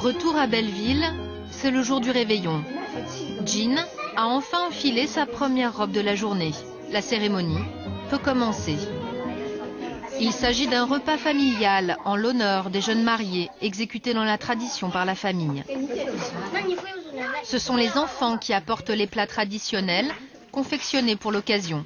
Retour à Belleville, c'est le jour du réveillon. Jean a enfin enfilé sa première robe de la journée. La cérémonie peut commencer. Il s'agit d'un repas familial en l'honneur des jeunes mariés, exécutés dans la tradition par la famille. Ce sont les enfants qui apportent les plats traditionnels, confectionnés pour l'occasion.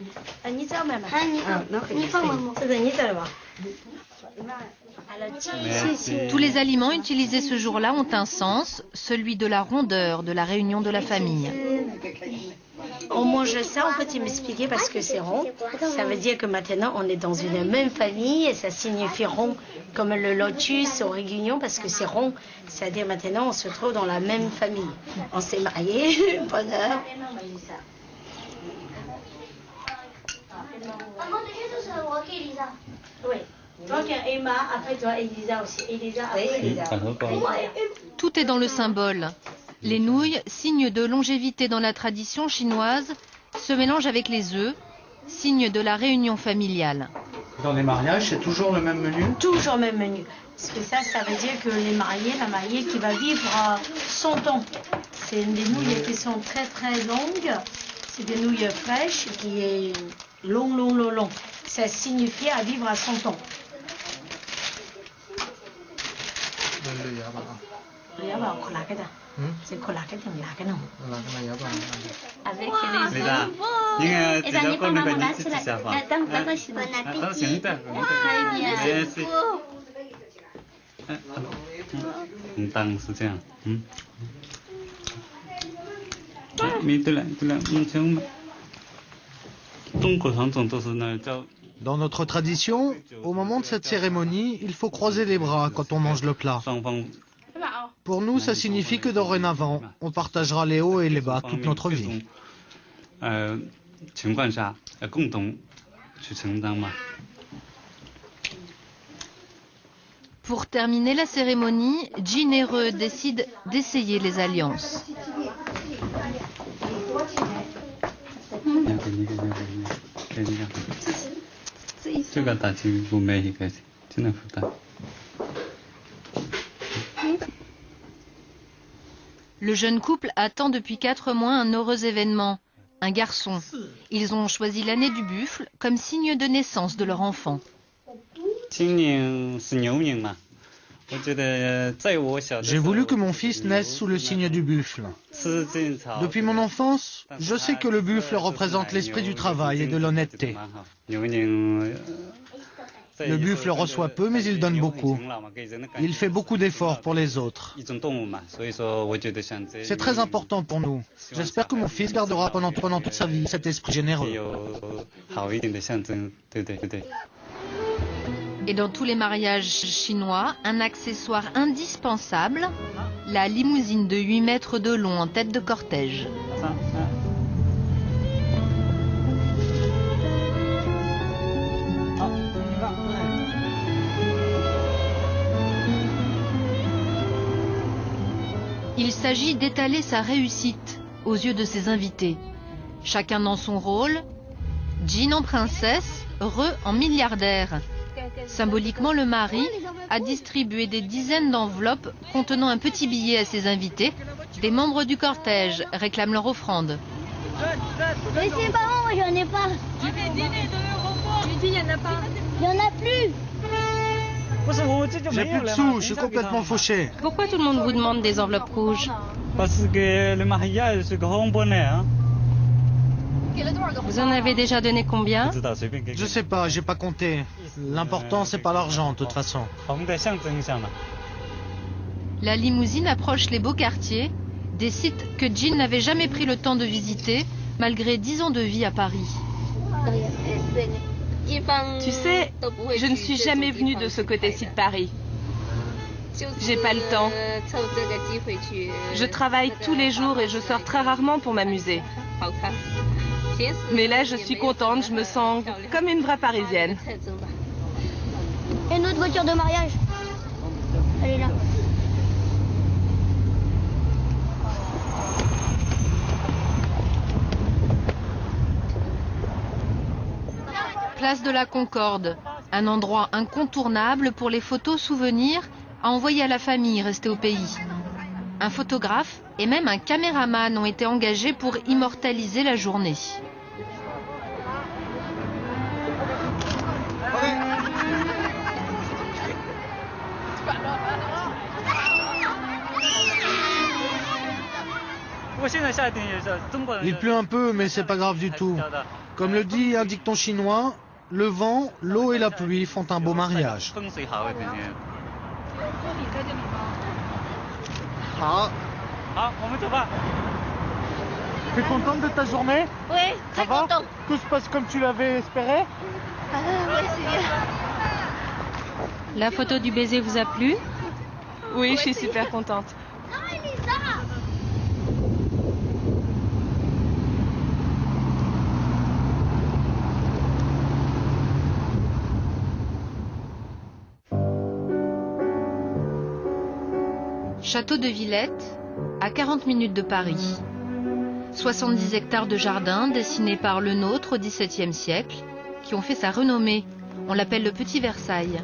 Tous les aliments utilisés ce jour-là ont un sens, celui de la rondeur de la réunion de la famille. On mange ça, en fait, il m'expliquait parce que c'est rond. Ça veut dire que maintenant, on est dans une même famille et ça signifie rond, comme le lotus au Réunion, parce que c'est rond. C'est-à-dire maintenant, on se trouve dans la même famille. On s'est mariés, bonheur. Oui. Toi, Emma, après toi, Elisa aussi. Elisa, Elisa. Tout est dans le symbole. Les nouilles, signe de longévité dans la tradition chinoise, se mélangent avec les œufs, signe de la réunion familiale. Dans les mariages, c'est toujours le même menu? Toujours le même menu. Parce que ça veut dire que les mariés, la mariée qui va vivre 100 ans. C'est des nouilles qui sont très très longues. C'est des nouilles fraîches qui est long. Ça signifie à vivre à 100 ans. C'est avec les Dans notre tradition, au moment de cette cérémonie, il faut croiser les bras quand on mange le plat. Pour nous, ça signifie que dorénavant, on partagera les hauts et les bas toute notre vie. Pour terminer la cérémonie, Jean et Re décident d'essayer les alliances. Le jeune couple attend depuis 4 mois un heureux événement, un garçon. Ils ont choisi l'année du buffle comme signe de naissance de leur enfant. J'ai voulu que mon fils naisse sous le signe du buffle. Depuis mon enfance, je sais que le buffle représente l'esprit du travail et de l'honnêteté. Le buffle reçoit peu, mais il donne beaucoup. Il fait beaucoup d'efforts pour les autres. C'est très important pour nous. J'espère que mon fils gardera pendant toute sa vie cet esprit généreux. Et dans tous les mariages chinois, un accessoire indispensable, la limousine de 8 mètres de long en tête de cortège. Il s'agit d'étaler sa réussite aux yeux de ses invités. Chacun dans son rôle, Jean en princesse, Re en milliardaire. Symboliquement, le mari a distribué des dizaines d'enveloppes contenant un petit billet à ses invités. Des membres du cortège réclament leur offrande. Mais c'est marrant, moi j'en ai pas. Tu avais dit les 2 euros pour. Tu dis il n'y en a pas. Il n'y en a plus. J'ai plus de sous, je suis complètement fauché. Pourquoi tout le monde vous demande des enveloppes rouges? Parce que le mariage, c'est grand bonheur. Vous en avez déjà donné combien? Je sais pas, j'ai pas compté. L'important, c'est pas l'argent, de toute façon. La limousine approche les beaux quartiers, des sites que Jean n'avait jamais pris le temps de visiter, malgré 10 ans de vie à Paris. Tu sais, je ne suis jamais venue de ce côté-ci de Paris. J'ai pas le temps. Je travaille tous les jours et je sors très rarement pour m'amuser. Mais là, je suis contente, je me sens comme une vraie Parisienne. Et notre voiture de mariage. Elle est là. Place de la Concorde, un endroit incontournable pour les photos souvenirs à envoyer à la famille restée au pays. Un photographe et même un caméraman ont été engagés pour immortaliser la journée. Il pleut un peu, mais c'est pas grave du tout. Comme le dit un dicton chinois, le vent, l'eau et la pluie font un beau mariage. Tu es contente de ta journée? Oui, très contente. Tout se passe comme tu l'avais espéré? Oui, c'est bien. La photo du baiser vous a plu? Oui, je suis super contente. Château de Villette, à 40 minutes de Paris. 70 hectares de jardin dessinés par le nôtre au XVIIe siècle, qui ont fait sa renommée. On l'appelle le Petit Versailles.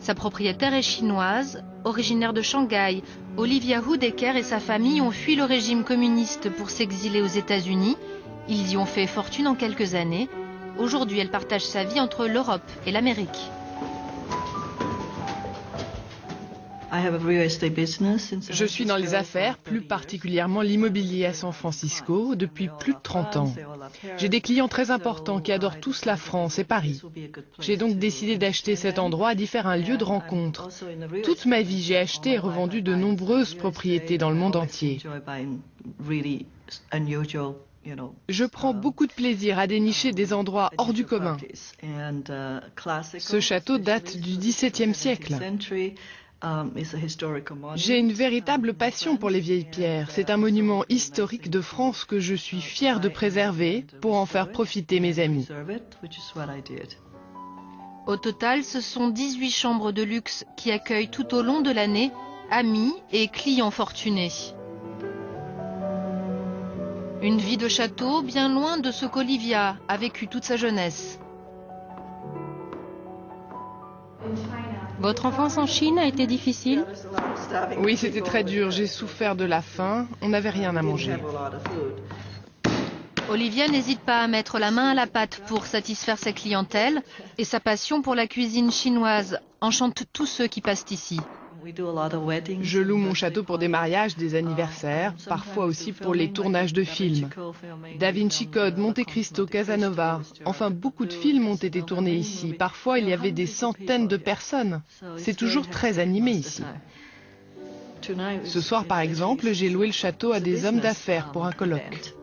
Sa propriétaire est chinoise, originaire de Shanghai. Olivia Hudeker et sa famille ont fui le régime communiste pour s'exiler aux États-Unis. Ils y ont fait fortune en quelques années. Aujourd'hui, elle partage sa vie entre l'Europe et l'Amérique. Je suis dans les affaires, plus particulièrement l'immobilier à San Francisco, depuis plus de 30 ans. J'ai des clients très importants qui adorent tous la France et Paris. J'ai donc décidé d'acheter cet endroit et d'y faire un lieu de rencontre. Toute ma vie, j'ai acheté et revendu de nombreuses propriétés dans le monde entier. Je prends beaucoup de plaisir à dénicher des endroits hors du commun. Ce château date du XVIIe siècle. J'ai une véritable passion pour les vieilles pierres. C'est un monument historique de France que je suis fière de préserver pour en faire profiter mes amis. Au total, ce sont 18 chambres de luxe qui accueillent tout au long de l'année amis et clients fortunés. Une vie de château bien loin de ce qu'Olivia a vécu toute sa jeunesse. Votre enfance en Chine a été difficile? Oui, c'était très dur. J'ai souffert de la faim. On n'avait rien à manger. Olivia n'hésite pas à mettre la main à la pâte pour satisfaire sa clientèle et sa passion pour la cuisine chinoise enchante tous ceux qui passent ici. Je loue mon château pour des mariages, des anniversaires, parfois aussi pour les tournages de films. Da Vinci Code, Monte Cristo, Casanova, enfin beaucoup de films ont été tournés ici. Parfois il y avait des centaines de personnes. C'est toujours très animé ici. Ce soir par exemple, j'ai loué le château à des hommes d'affaires pour un colloque.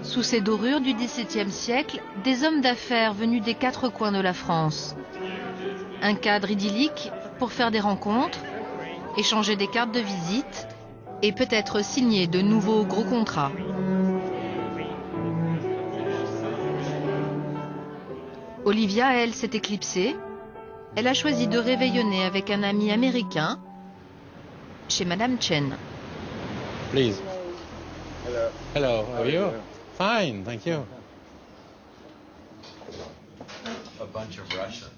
Sous ces dorures du XVIIe siècle, des hommes d'affaires venus des quatre coins de la France. Un cadre idyllique pour faire des rencontres, échanger des cartes de visite et peut-être signer de nouveaux gros contrats. Olivia, elle, s'est éclipsée. Elle a choisi de réveillonner avec un ami américain chez Madame Chen. Please. Hello. Hello, how are you? Fine, thank you. A bunch of Russians.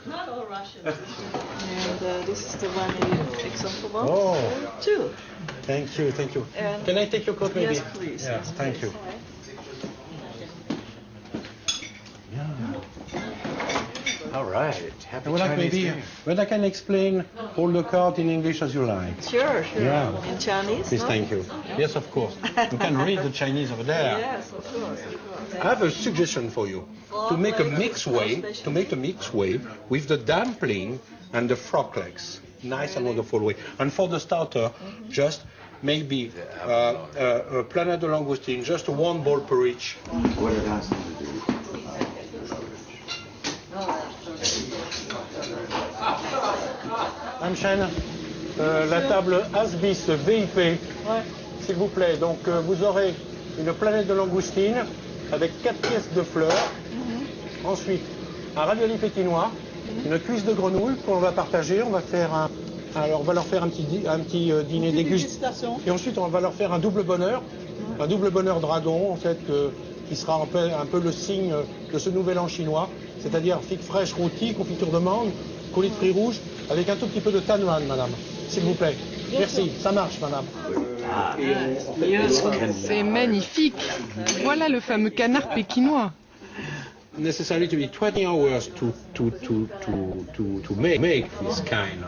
Not all Russians. And this is the one you example one. Oh. Two. Thank you, thank you. And can I take your coat maybe? Yes, please. Yeah, Yes, thank please. you. All right. Happy Well, like Chinese maybe, Day. but I can explain all the cards in English as you like. Sure, sure. Yeah. In Chinese, Please, no? thank you. Yes, of course. You can read the Chinese over there. Yes, of course, of course. I have a suggestion for you. To make a mixed way with the dumpling and the frog legs. Nice and wonderful way. And for the starter, just maybe a planet de langoustine, just one ball per each. Madame Chen, la table As-bis VIP, s'il vous plaît. Donc vous aurez une planète de langoustine avec 4 pièces de fleurs. Ensuite, un ravioli pétinois, une cuisse de grenouille qu'on va partager. On va faire Alors on va leur faire un petit dîner dégustation. Et ensuite on va leur faire un double bonheur dragon en fait, qui sera un peu le signe de ce nouvel an chinois, c'est-à-dire figues fraîches rôties, confiture de mangue, coulis de fruits rouges, avec un tout petit peu de tanuan, madame, s'il vous plaît. Merci, ça marche, madame. C'est magnifique. Voilà le fameux canard pékinois. Necessary to be 20 hours to make this kind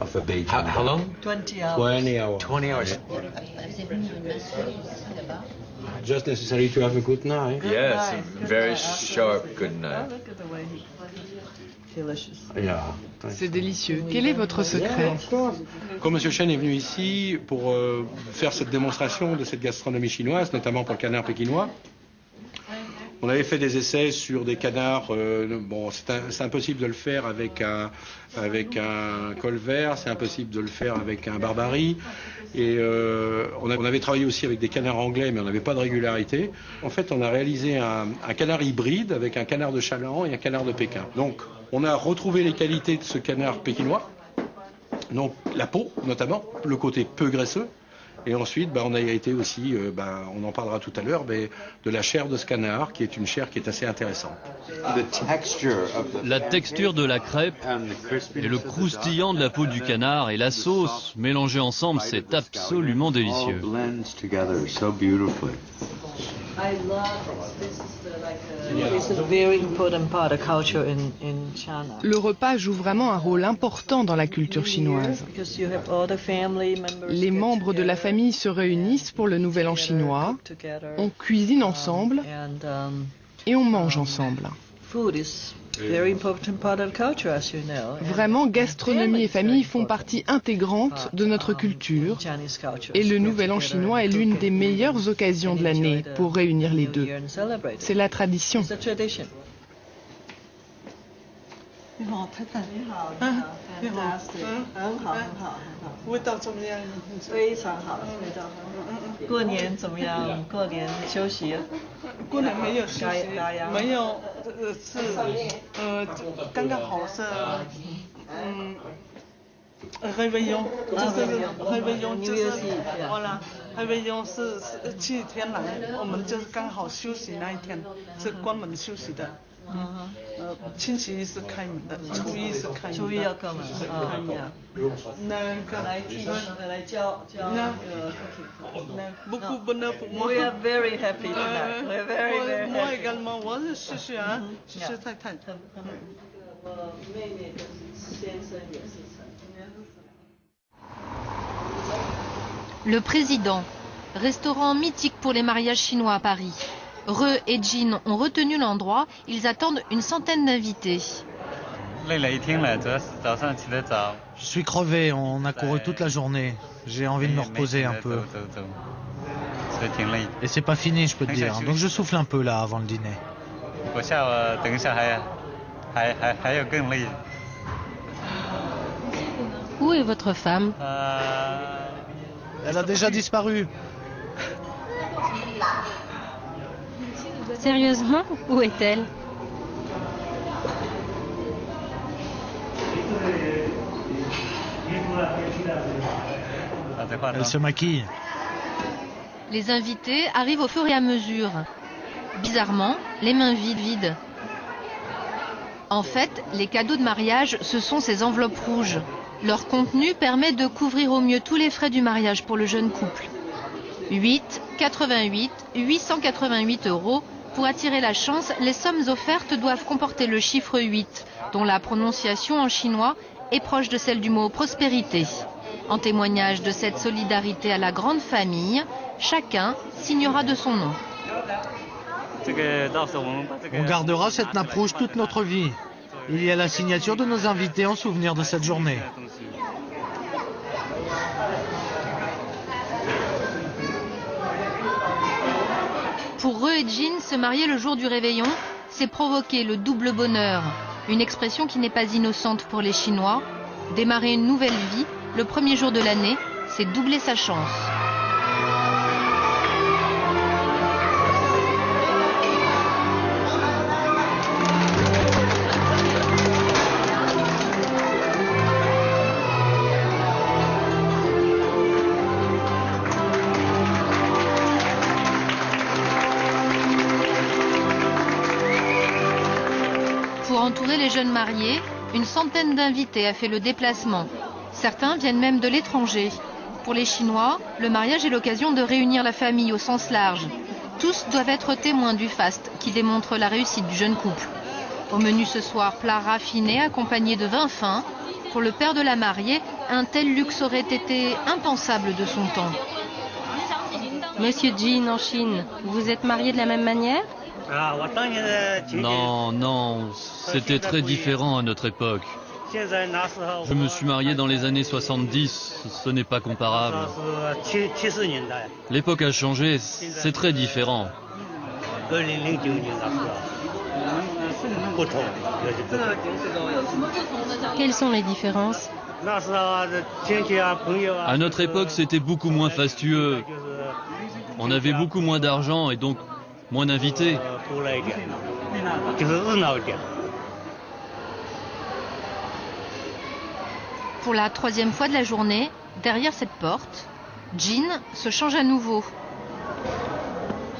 of a baby. How long? 20 hours. 20 hours. 20 hours. Just necessary to have a good night. Yes, very sharp good night. Look at the way he delicious. Yeah. C'est délicieux. Quel est votre secret? Quand M. Chen est venu ici pour faire cette démonstration de cette gastronomie chinoise, notamment pour le canard pékinois, on avait fait des essais sur des canards. Bon, c'est impossible de le faire avec un colvert, c'est impossible de le faire avec un barbarie. Et on avait travaillé aussi avec des canards anglais, mais on n'avait pas de régularité. En fait, on a réalisé un canard hybride avec un canard de Chaland et un canard de Pékin. Donc, on a retrouvé les qualités de ce canard pékinois, donc la peau notamment, le côté peu graisseux. Et ensuite, on a été aussi, on en parlera tout à l'heure, de la chair de ce canard, qui est une chair qui est assez intéressante. La texture de la crêpe et le croustillant de la peau du canard et la sauce mélangés ensemble, c'est absolument délicieux. Le repas joue vraiment un rôle important dans la culture chinoise. Les membres de la famille se réunissent pour le Nouvel An chinois, on cuisine ensemble et on mange ensemble. Vraiment, gastronomie et famille font partie intégrante de notre culture et le Nouvel An chinois est l'une des meilleures occasions de l'année pour réunir les deux. C'est la tradition. Réveillon, réveillon 是7天来，我们就是刚好休息那一天，是关门休息的。星期一是开门的，初一是开门的。初一要开门，开门。那个来教那beaucoup bonheur pour moi. We are very happy tonight. We are very very happy. Moi également, 我是谢谢啊，谢谢太太。我妹妹的先生也是。Le Président, restaurant mythique pour les mariages chinois à Paris. Re et Jin ont retenu l'endroit, ils attendent une centaine d'invités. Je suis crevé, on a couru toute la journée. J'ai envie de me reposer un peu. Et c'est pas fini, je peux te dire. Donc je souffle un peu là avant le dîner. Où est votre femme? Elle a déjà disparu. Sérieusement, où est-elle? Elle se maquille. Les invités arrivent au fur et à mesure. Bizarrement, les mains vides. En fait, les cadeaux de mariage, ce sont ces enveloppes rouges. Leur contenu permet de couvrir au mieux tous les frais du mariage pour le jeune couple. 888 €. Pour attirer la chance, les sommes offertes doivent comporter le chiffre 8, dont la prononciation en chinois est proche de celle du mot prospérité. En témoignage de cette solidarité à la grande famille, chacun signera de son nom. On gardera cette nappe rouge toute notre vie. Il y a la signature de nos invités en souvenir de cette journée. Pour Re et Jin, se marier le jour du réveillon, c'est provoquer le double bonheur. Une expression qui n'est pas innocente pour les Chinois. Démarrer une nouvelle vie, le premier jour de l'année, c'est doubler sa chance. entourer les jeunes mariés, une centaine d'invités a fait le déplacement. Certains viennent même de l'étranger. Pour les Chinois, le mariage est l'occasion de réunir la famille au sens large. Tous doivent être témoins du faste qui démontre la réussite du jeune couple. Au menu ce soir, plats raffinés accompagnés de vin fin. Pour le père de la mariée, un tel luxe aurait été impensable de son temps. Monsieur Jin, en Chine, vous êtes marié de la même manière? Non, non, c'était très différent à notre époque. Je me suis marié dans les années 70, ce n'est pas comparable. L'époque a changé, c'est très différent. Quelles sont les différences? À notre époque, c'était beaucoup moins fastueux. On avait beaucoup moins d'argent et donc moins d'invités. Pour la troisième fois de la journée, derrière cette porte, Jin se change à nouveau.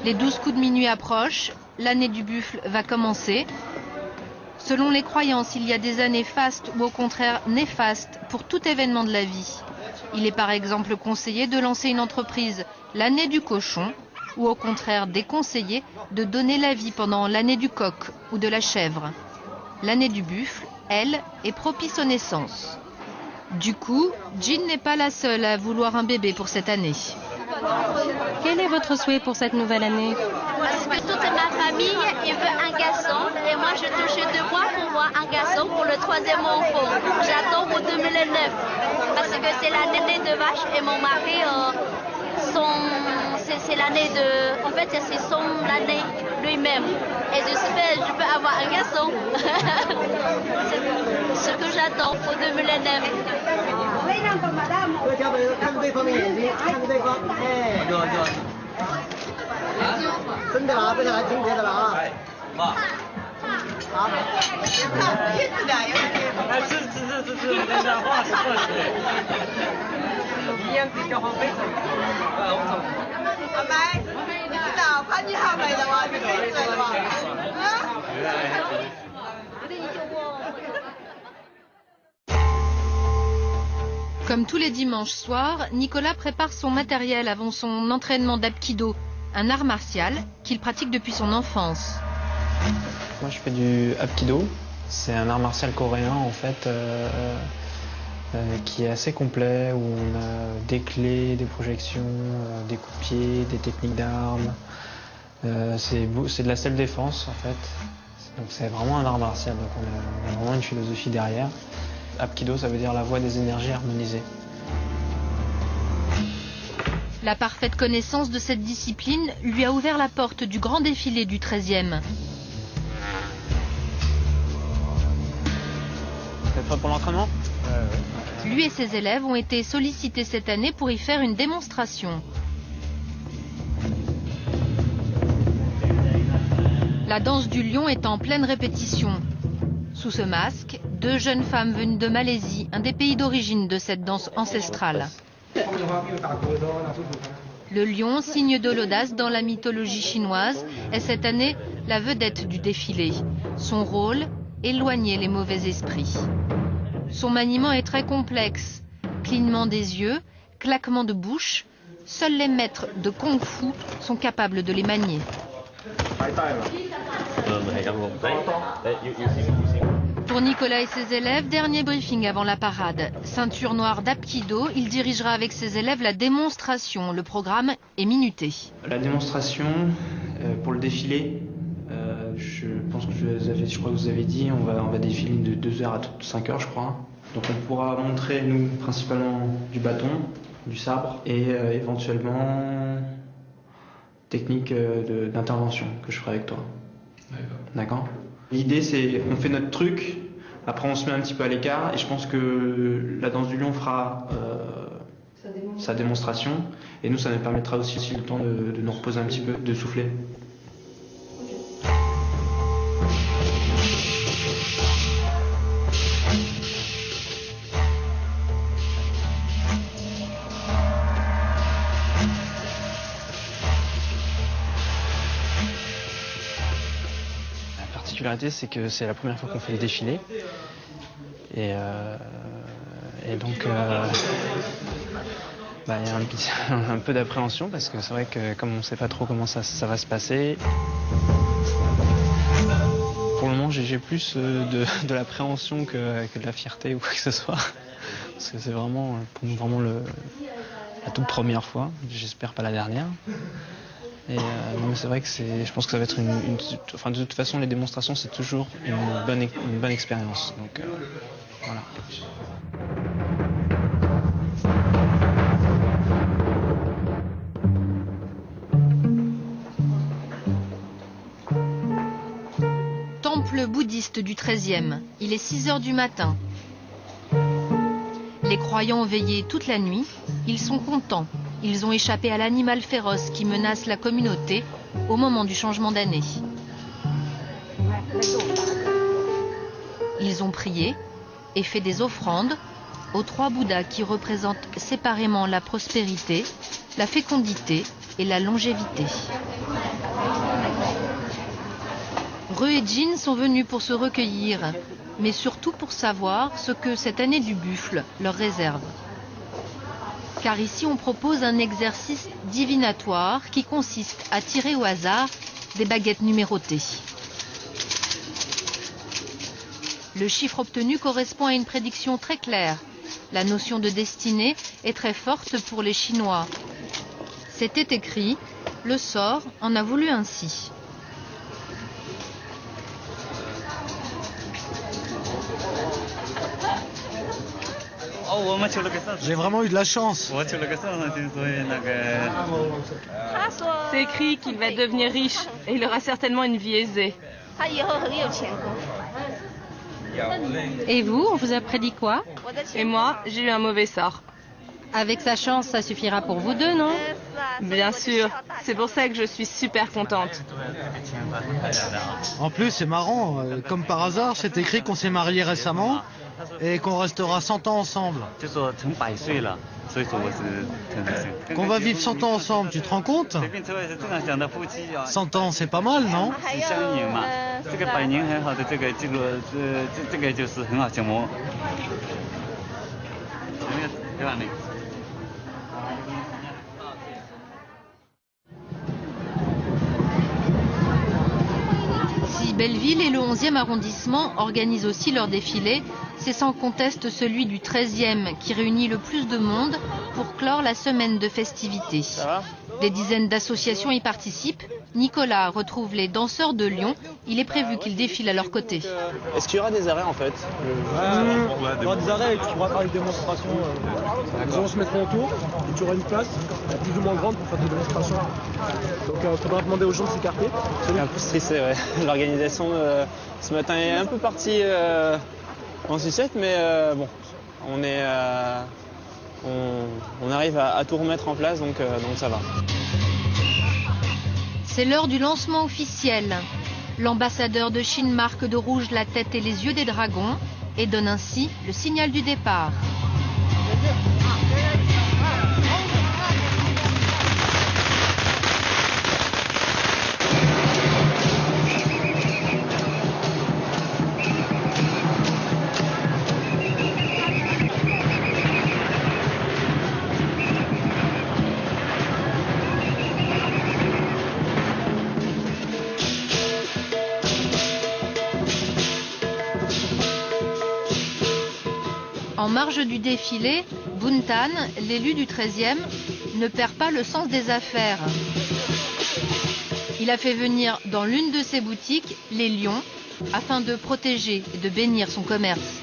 Les 12 coups de minuit approchent, l'année du buffle va commencer. Selon les croyances, il y a des années fastes ou au contraire néfastes pour tout événement de la vie. Il est par exemple conseillé de lancer une entreprise l'année du cochon ou au contraire déconseillé de donner la vie pendant l'année du coq ou de la chèvre. L'année du buffle, elle, est propice aux naissances. Du coup, Jin n'est pas la seule à vouloir un bébé pour cette année. Quel est votre souhait pour cette nouvelle année? Parce que toute ma famille il veut un garçon et moi je touche 2 mois pour voir un garçon pour le 3e enfant. J'attends pour 2009 parce que c'est l'année de vache et mon mari, c'est l'année de... En fait c'est son année lui-même et j'espère que je peux avoir un garçon. C'est ce que j'attends pour 2009. Comme tous les dimanches soirs, Nicolas prépare son matériel avant son entraînement d'Apkido, un art martial qu'il pratique depuis son enfance. Moi je fais du Apkido, c'est un art martial coréen en fait qui est assez complet où on a des clés, des projections, des coups de pied, des techniques d'armes. C'est de la self-défense en fait, donc c'est vraiment un art martial, donc on a vraiment une philosophie derrière. Apkido, ça veut dire la voie des énergies harmonisées. La parfaite connaissance de cette discipline lui a ouvert la porte du grand défilé du 13e. T'es prêt pour l'entraînement? Lui et ses élèves ont été sollicités cette année pour y faire une démonstration. La danse du lion est en pleine répétition. Sous ce masque, 2 jeunes femmes venues de Malaisie, un des pays d'origine de cette danse ancestrale. Le lion, signe de l'audace dans la mythologie chinoise, est cette année la vedette du défilé. Son rôle, éloigner les mauvais esprits. Son maniement est très complexe. Clignement des yeux, claquement de bouche, seuls les maîtres de kung-fu sont capables de les manier. Pour Nicolas et ses élèves, dernier briefing avant la parade. Ceinture noire d'Apkido, il dirigera avec ses élèves la démonstration. Le programme est minuté. La démonstration, pour le défilé, je pense que je crois que vous avez dit, on va défiler de 2h à 5h je crois. Donc on pourra montrer, nous, principalement du bâton, du sabre et éventuellement technique d'intervention que je ferai avec toi. D'accord. L'idée c'est, on fait notre truc, après on se met un petit peu à l'écart et je pense que la danse du lion fera sa démonstration et nous ça nous permettra aussi le temps de nous reposer un petit peu, de souffler. particularité, c'est que c'est la première fois qu'on fait les défilés. Et donc, il y a un peu d'appréhension parce que c'est vrai que comme on ne sait pas trop comment ça va se passer, pour le moment j'ai plus de l'appréhension que de la fierté ou quoi que ce soit. Parce que c'est vraiment, pour nous, vraiment la toute première fois, j'espère pas la dernière. Et mais c'est vrai que je pense que ça va être enfin, de toute façon, les démonstrations, c'est toujours une bonne expérience. Donc voilà. Temple bouddhiste du XIIIe. Il est 6 heures du matin. Les croyants ont veillé toute la nuit. Ils sont contents. Ils ont échappé à l'animal féroce qui menace la communauté au moment du changement d'année. Ils ont prié et fait des offrandes aux 3 Bouddhas qui représentent séparément la prospérité, la fécondité et la longévité. Re et Jin sont venus pour se recueillir, mais surtout pour savoir ce que cette année du buffle leur réserve. Car ici on propose un exercice divinatoire qui consiste à tirer au hasard des baguettes numérotées. Le chiffre obtenu correspond à une prédiction très claire. La notion de destinée est très forte pour les Chinois. C'était écrit, le sort en a voulu ainsi. J'ai vraiment eu de la chance. C'est écrit qu'il va devenir riche et il aura certainement une vie aisée. Et vous, on vous a prédit quoi? Et moi, j'ai eu un mauvais sort. Avec sa chance, ça suffira pour vous deux, non? Bien sûr, c'est pour ça que je suis super contente. En plus, c'est marrant, comme par hasard, c'est écrit qu'on s'est mariés récemment et qu'on restera 100 ans ensemble. Qu'on va vivre 100 ans ensemble, tu te rends compte? 100 ans, c'est pas mal, non? Si Belleville et le 11e arrondissement organisent aussi leur défilé, c'est sans conteste celui du 13e qui réunit le plus de monde pour clore la semaine de festivités. Des dizaines d'associations y participent. Nicolas retrouve les danseurs de Lyon. Il est prévu qu'ils défilent à leur côté. Est-ce qu'il y aura des arrêts en fait? Il y aura des arrêts et puis on va faire une démonstration. Les gens se mettront autour et tu auras une place plus ou moins grande pour faire des démonstrations. Donc il faudra demander aux gens de s'écarter. C'est un peu stressé, ouais. L'organisation ce matin est un peu partie en sucette, mais bon, on arrive à tout remettre en place, donc ça va. C'est l'heure du lancement officiel. L'ambassadeur de Chine marque de rouge la tête et les yeux des dragons et donne ainsi le signal du départ. En marge du défilé, Buntan, l'élu du 13e, ne perd pas le sens des affaires. Il a fait venir dans l'une de ses boutiques les lions afin de protéger et de bénir son commerce.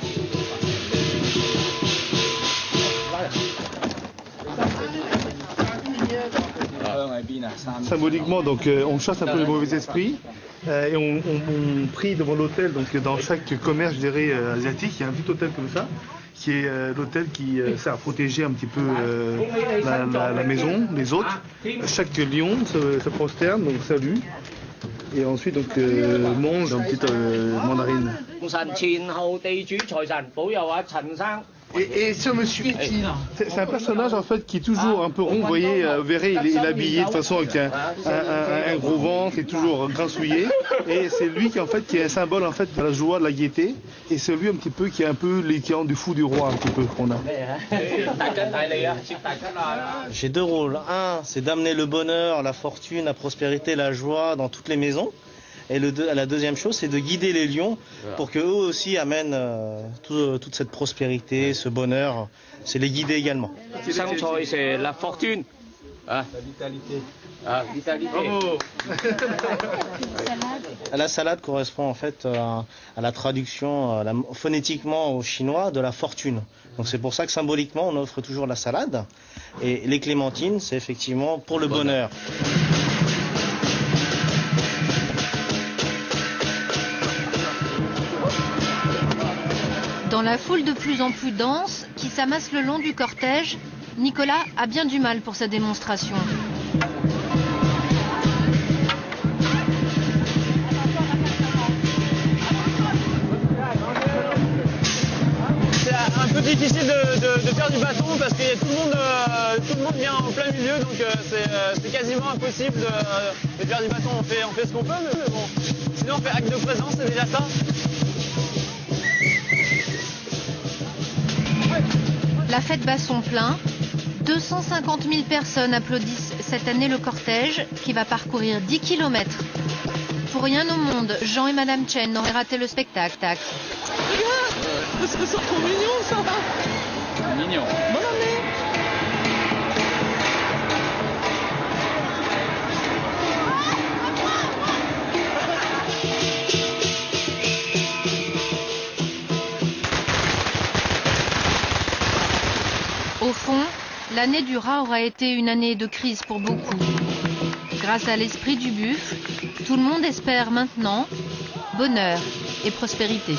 Symboliquement, donc, on chasse un peu les mauvais esprits et on prie devant l'hôtel. Donc, dans chaque commerce, je dirais, asiatique, il y a un petit hôtel comme ça, qui est l'hôtel qui sert à protéger un petit peu la maison, les autres. Chaque lion se prosterne, donc salue. Et ensuite, donc, mange une petite mandarine. Et ce monsieur, c'est un personnage en fait qui est toujours un peu rond, vous voyez, vous verrez, il est habillé de façon avec un gros ventre, il est toujours grassouillé, et c'est lui qui en fait qui est un symbole en fait de la joie, de la gaieté, et c'est lui un petit peu qui est un peu l'équivalent du fou du roi un petit peu qu'on a. J'ai deux rôles. Un, c'est d'amener le bonheur, la fortune, la prospérité, la joie dans toutes les maisons. Et la deuxième chose, c'est de guider les lions pour qu'eux aussi amènent toute cette prospérité, ce bonheur. C'est les guider également. C'est la fortune. La vitalité. Bravo. La salade correspond en fait à la traduction phonétiquement au chinois de la fortune. Donc c'est pour ça que symboliquement on offre toujours la salade. Et les clémentines, c'est effectivement pour le bonheur. Dans la foule de plus en plus dense qui s'amasse le long du cortège, Nicolas a bien du mal pour sa démonstration. C'est un peu difficile de faire du bâton parce que tout le monde vient en plein milieu, donc c'est quasiment impossible de faire du bâton. On fait ce qu'on peut, mais bon. Sinon on fait acte de présence, c'est déjà ça. La fête bat son plein. 250 000 personnes applaudissent cette année le cortège qui va parcourir 10 km. Pour rien au monde, Jean et Madame Chen n'auraient raté le spectacle. Regarde, parce que c'est trop mignon ça. Mignon. Bonne année. Au fond, l'année du rat aura été une année de crise pour beaucoup. Grâce à l'esprit du buffle, tout le monde espère maintenant bonheur et prospérité.